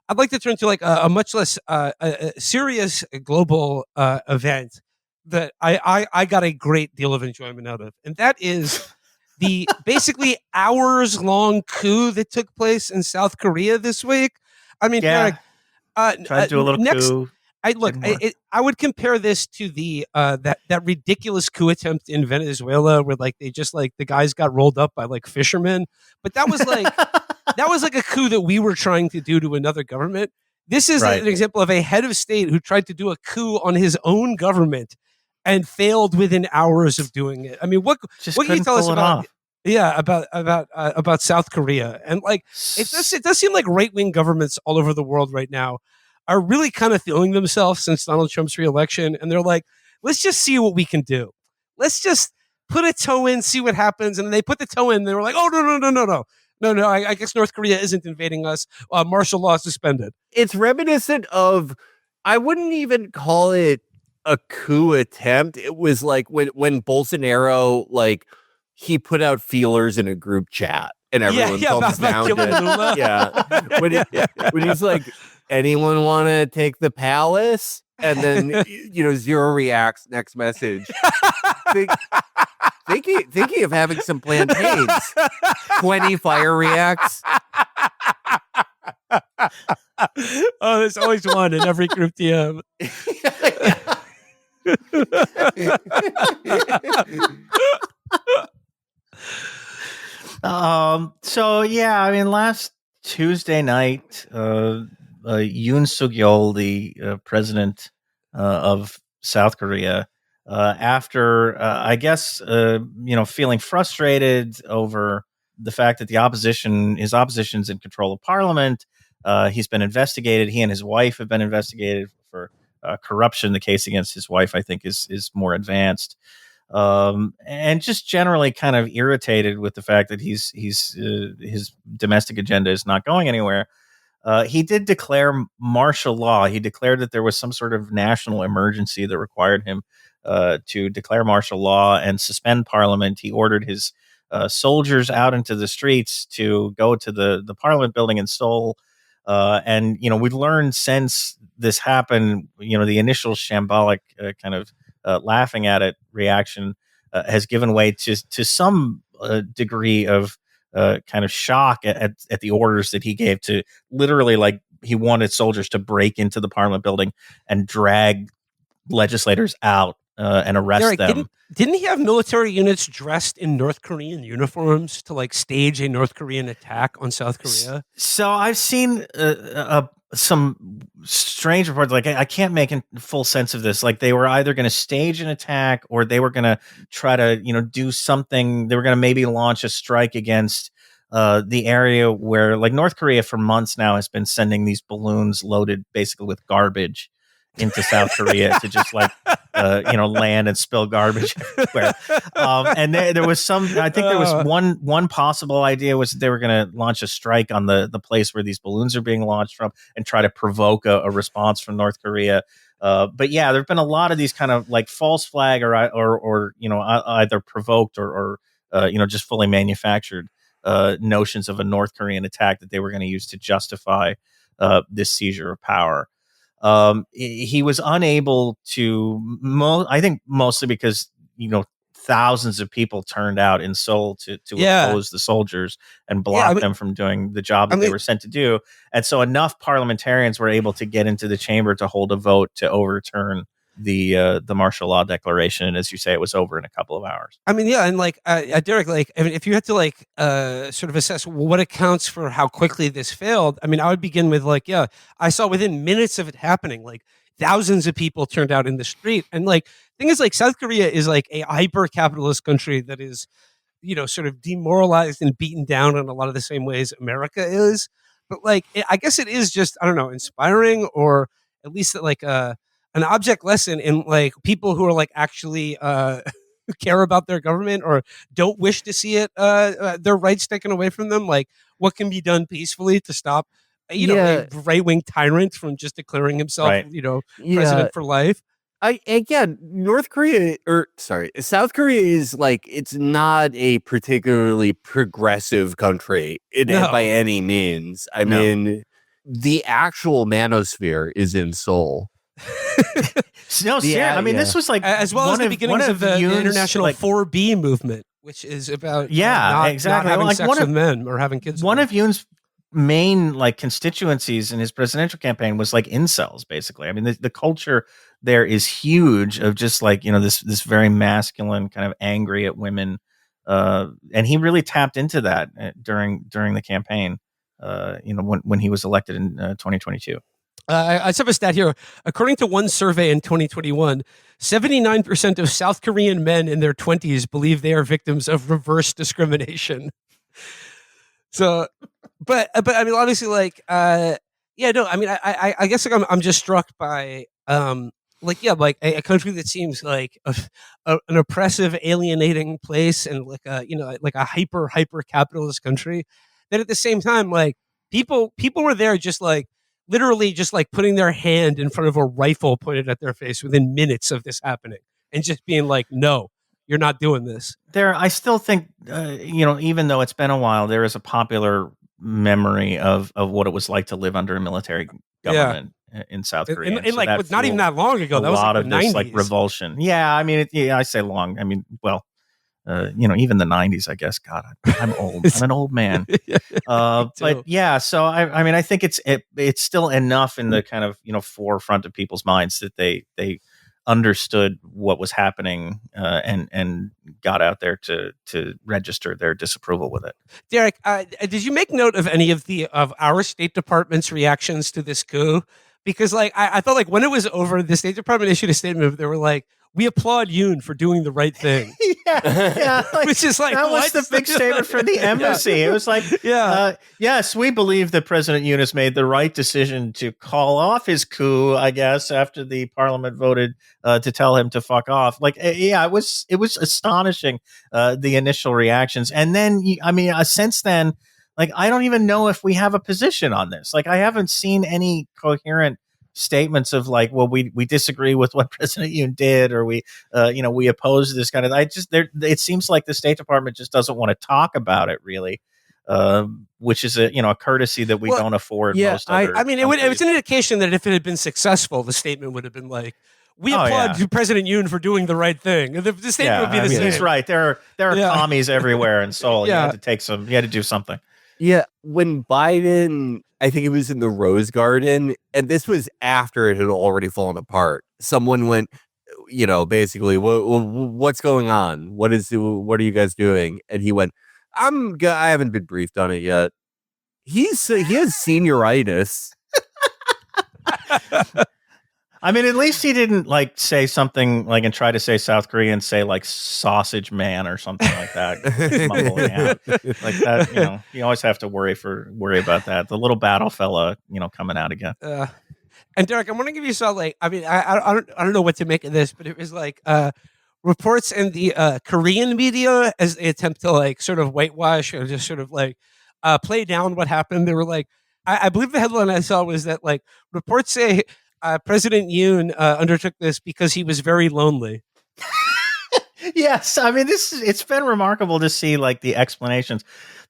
I'd like to turn to like a much less serious global event that I got a great deal of enjoyment out of, and that is the basically hours long coup that took place in South Korea this week. I mean, Derek, Yeah, tried to do a little next. coup. I look. Didn't work. I would compare this to the that ridiculous coup attempt in Venezuela, where like they just like the guys got rolled up by like fishermen. But that was like a coup that we were trying to do to another government. This is Right. an example of a head of state who tried to do a coup on his own government and failed within hours of doing it. I mean, Just what can you couldn't tell us pull it about? off. Yeah, about South Korea, and like it does seem like right wing governments all over the world right now are really kind of feeling themselves since Donald Trump's reelection, and they're like, let's just see what we can do. Let's just put a toe in, see what happens, and they put the toe in. And they were like, oh no. I guess North Korea isn't invading us. Martial law suspended. It's reminiscent of, I wouldn't even call it a coup attempt. It was like when Bolsonaro, like, he put out feelers in a group chat and everyone thumbs down. Yeah. When he's like, anyone want to take the palace? And then, Zero reacts, next message. Thinking of having some plantains. 20 fire reacts. Oh, there's always one in every group DM. So yeah, I mean, last Tuesday night, Yoon Suk-yeol, the president of South Korea, after I guess feeling frustrated over the fact that his opposition's in control of parliament, he's been investigated. He and his wife have been investigated for corruption. The case against his wife, I think, is more advanced. And just generally kind of irritated with the fact that his domestic agenda is not going anywhere. He did declare martial law. He declared that there was some sort of national emergency that required him to declare martial law and suspend parliament. He ordered his soldiers out into the streets to go to the parliament building in Seoul. And we've learned since this happened, the initial shambolic kind of laughing at it reaction has given way to some degree of kind of shock at the orders that he gave to literally, like, he wanted soldiers to break into the parliament building and drag legislators out and arrest them. Didn't he have military units dressed in North Korean uniforms to like stage a North Korean attack on South Korea? So I've seen some strange reports. Like, I can't make full sense of this. Like, they were either going to stage an attack or they were going to try to, do something. They were going to maybe launch a strike against the area where, like, North Korea for months now has been sending these balloons loaded basically with garbage into South Korea to just land and spill garbage everywhere. And there was I think there was one possible idea was that they were going to launch a strike on the place where these balloons are being launched from and try to provoke a response from North Korea. But yeah, there've been a lot of these kind of like false flag or either provoked or just fully manufactured notions of a North Korean attack that they were going to use to justify this seizure of power. He was unable to, I think mostly because, thousands of people turned out in Seoul to oppose the soldiers and block them from doing the job that they were sent to do. And so enough parliamentarians were able to get into the chamber to hold a vote to overturn the martial law declaration. And as you say, it was over in a couple of hours. I mean, yeah. And like, Derek, like, I mean, if you had to like sort of assess what accounts for how quickly this failed, I mean, I would begin with like, yeah, I saw within minutes of it happening, like thousands of people turned out in the street. And like, thing is, like, South Korea is like a hyper capitalist country that is, sort of demoralized and beaten down in a lot of the same ways America is. But like, I guess it is just, I don't know, inspiring, or at least like an object lesson in like people who are like actually care about their government or don't wish to see it their rights taken away from them. Like, what can be done peacefully to stop a right-wing tyrant from just declaring himself president for life. South Korea is like, it's not a particularly progressive country by any means. I mean, the actual manosphere is in Seoul. No, seriously. I mean, this was like as well as the beginnings of the international 4B movement, which is about not having sex with men or having kids. One of Yoon's main like constituencies in his presidential campaign was like incels, basically. I mean, the culture there is huge of just like, this very masculine kind of angry at women, and he really tapped into that during the campaign, when he was elected in 2022. I have a stat here. According to one survey in 2021, 79% of South Korean men in their 20s believe they are victims of reverse discrimination. So, but I mean, obviously, like, I mean, I guess like I'm just struck by, like a country that seems like an oppressive, alienating place, and like a hyper capitalist country. That at the same time, like people were there just like literally just like putting their hand in front of a rifle pointed at their face within minutes of this happening, and just being like, "No, you're not doing this." I still think, even though it's been a while, there is a popular memory of what it was like to live under a military government in South Korea. And so like not even that long ago, that was like the 90s. This like revulsion. Yeah, I mean, I say long. I mean, well, even the 90s, I guess. God, I'm old. I'm an old man. But yeah, so I mean, I think it's still enough in the kind of forefront of people's minds that they understood what was happening and got out there to register their disapproval with it. Derek, did you make note of any of our State Department's reactions to this coup? Because like I thought like when it was over, the State Department issued a statement. They were like, "We applaud Yoon for doing the right thing." Like, which is like that was the big statement for the embassy. It was like, yes, we believe that President Yoon has made the right decision to call off his coup, I guess, after the parliament voted to tell him to fuck off. Like, it was astonishing, the initial reactions, and then I mean, since then. Like, I don't even know if we have a position on this. Like, I haven't seen any coherent statements of like, well, we disagree with what President Yoon did, or we oppose this kind of. It seems like the State Department just doesn't want to talk about it really, which is a courtesy that we don't afford. Yeah, most other I mean, it was an indication that if it had been successful, the statement would have been like, "We applaud President Yoon for doing the right thing." The statement would be the same. That's right. There are commies everywhere in Seoul. You had to do something. Yeah, when Biden, I think it was in the Rose Garden, and this was after it had already fallen apart. Someone went, basically, what's going on? What are you guys doing? And he went, I haven't been briefed on it yet. He has senioritis. I mean, at least he didn't like say something like and try to say South Korean, say like sausage man or something like that. Mumbling out. Like that, you always have to worry about that. The little battle fella, coming out again. And Derek, I'm wondering if you saw like, I mean, I don't know what to make of this, but it was like reports in the Korean media as they attempt to like sort of whitewash or just sort of like play down what happened. They were like, I believe the headline I saw was that like reports say. President Yoon undertook this because he was very lonely. Yes, I mean it's been remarkable to see like the explanations.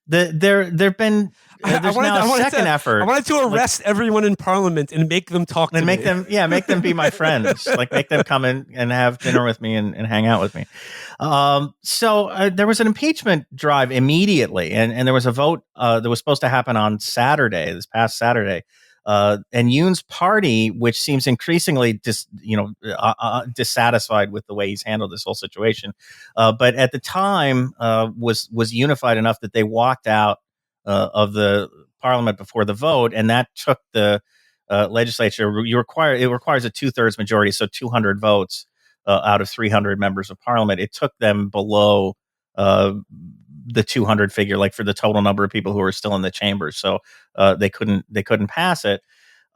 There've been there's now a second effort. I wanted to arrest everyone in Parliament and make them talk to me. Make them be my friends. Like make them come in and have dinner with me and hang out with me. So there was an impeachment drive immediately, and there was a vote that was supposed to happen on Saturday, this past Saturday. And Yoon's party, which seems increasingly dissatisfied with the way he's handled this whole situation, but at the time was unified enough that they walked out of the parliament before the vote, and that took the legislature. It requires a 2/3 majority, so 200 votes out of 300 members of parliament. It took them below the 200 figure, like for the total number of people who are still in the chambers. So they couldn't pass it.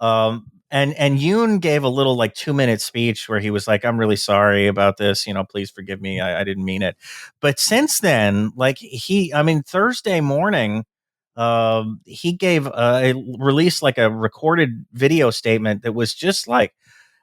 And Yoon gave a little like 2-minute speech where he was like, "I'm really sorry about this. Please forgive me. I didn't mean it." But since then, like Thursday morning, he released like a recorded video statement that was just like,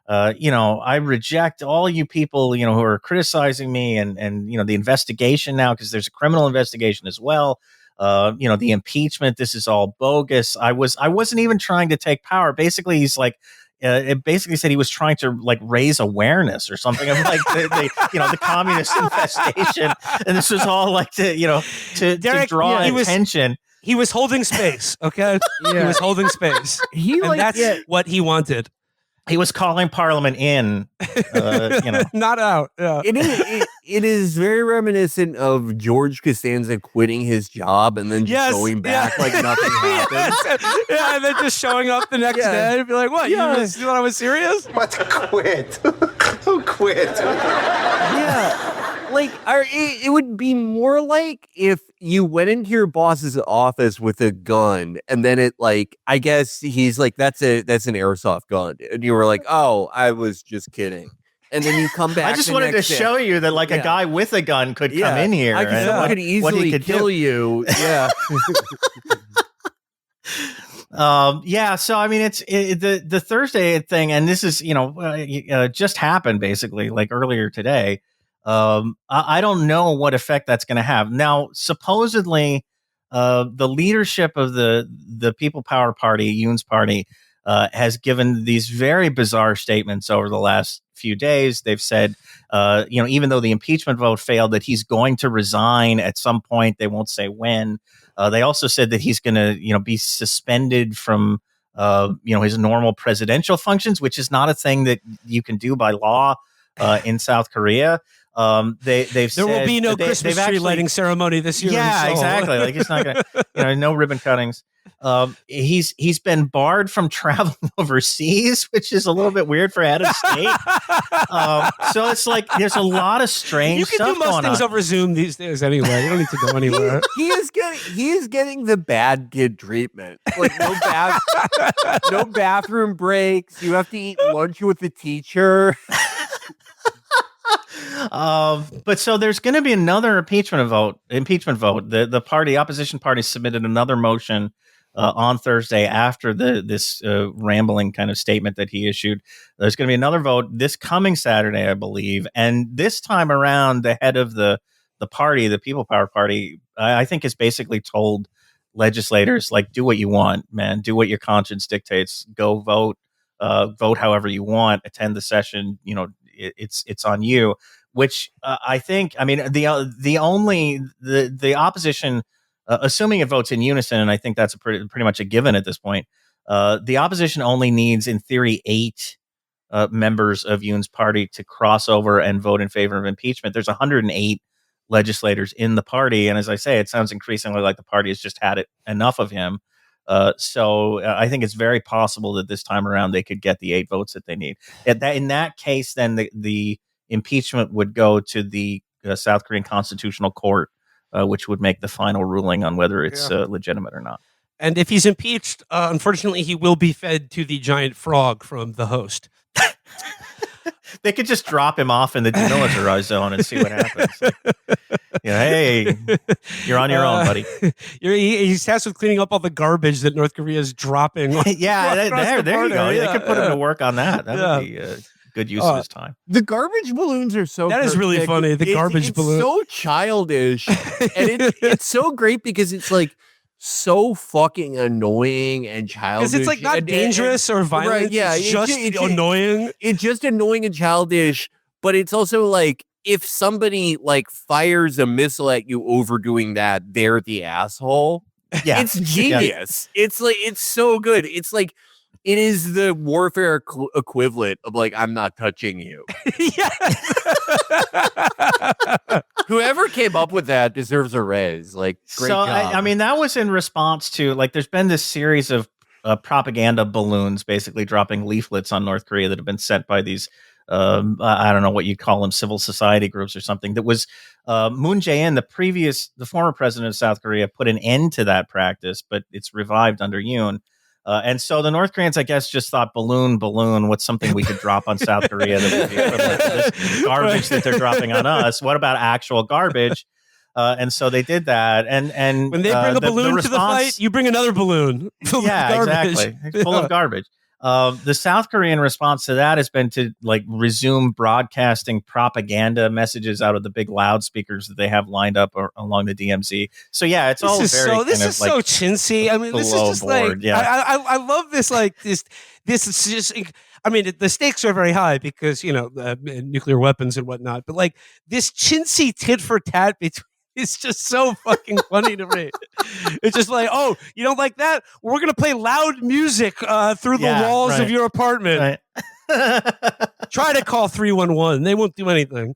I reject all you people, who are criticizing me and the investigation now, because there's a criminal investigation as well. The impeachment, this is all bogus. I wasn't even trying to take power. Basically, he's like, it basically said he was trying to like raise awareness or something of like the communist infestation, and this was all like to draw attention. He was holding space, okay? Yeah. He was holding space. That's what he wanted. He was calling Parliament in, not out. Yeah. It is very reminiscent of George Costanza quitting his job and then just going back like nothing happened. And then just showing up the next day and be like, "What? You thought I was serious? What? Quit? Who quit?" Yeah. Like, it would be more like if you went into your boss's office with a gun, and then it like, I guess he's like, that's an airsoft gun, and you were like, "Oh, I was just kidding," and then you come back. I just wanted to show you that like a guy with a gun could come in here. I could easily kill you. Yeah. So I mean, it's the Thursday thing, and this is just happened basically like earlier today. I don't know what effect that's going to have. Now, supposedly, the leadership of the People Power Party, Yoon's party, has given these very bizarre statements over the last few days. They've said, even though the impeachment vote failed, that he's going to resign at some point. They won't say when. They also said that he's going to, be suspended from, his normal presidential functions, which is not a thing that you can do by law in South Korea. There will be no Christmas tree lighting ceremony this year. Yeah, exactly. Like it's not gonna, no ribbon cuttings. He's been barred from traveling overseas, which is a little bit weird for head of state. So it's like there's a lot of strange stuff going on. You can do most things over Zoom these days anyway. You don't need to go anywhere. He is getting the bad kid treatment. Like no bathroom breaks. You have to eat lunch with the teacher. But so there's going to be another impeachment vote. The opposition party submitted another motion on Thursday after this rambling kind of statement that he issued. There's going to be another vote this coming Saturday, I believe, and this time around, the head of the party, the People Power Party, I think has basically told legislators, like, do what you want, man, do what your conscience dictates, go vote however you want, attend the session, it's on you. Which I think, I mean, the opposition, assuming it votes in unison, and I think that's pretty much a given at this point, the opposition only needs, in theory, 8 members of Yoon's party to cross over and vote in favor of impeachment. There's 108 legislators in the party, and as I say, it sounds increasingly like the party has just had enough of him. So I think it's very possible that this time around they could get the 8 votes that they need. In that case, then the impeachment would go to the South Korean Constitutional Court, which would make the final ruling on whether it's legitimate or not. And if he's impeached, unfortunately, he will be fed to the giant frog from the host. They could just drop him off in the demilitarized zone and see what happens. Hey, you're on your own, buddy. He's tasked with cleaning up all the garbage that North Korea is dropping. There you go. They could put him to work on that. That would be good use of his time. The garbage balloons are so that is really funny. The garbage balloon, so childish, and it's so great because it's like so fucking annoying and childish. Because it's like not dangerous or violent. Right, yeah, it's just annoying. It's just annoying and childish, but it's also like if somebody like fires a missile at you over doing that, they're the asshole. Yeah, it's genius. Yeah. It's like it's so good. It's like. It is the warfare equivalent of like, I'm not touching you. Whoever came up with that deserves a raise. Like, great job. I mean, that was in response to, like, there's been this series of propaganda balloons basically dropping leaflets on North Korea that have been sent by these, I don't know what you'd call them, civil society groups or something. That was Moon Jae-in, the former president of South Korea, put an end to that practice, but it's revived under Yoon. And so the North Koreans, I guess, just thought balloon, what's something we could drop on South Korea that would be equivalent to this garbage that they're dropping on us? What about actual garbage? And so they did that. And when they bring a balloon to the fight, you bring another balloon full of garbage. Exactly. Full of garbage. The South Korean response to that has been to like resume broadcasting propaganda messages out of the big loudspeakers that they have lined up along the DMZ. So yeah, it's all very so chintzy. I mean, this is just board, like yeah. I love this. Like this is just. I mean, the stakes are very high because nuclear weapons and whatnot. But like this chintzy tit for tat between. It's just so fucking funny to me. It's just like, oh, you don't like that? We're going to play loud music through the walls of your apartment. Right. Try to call 311. They won't do anything.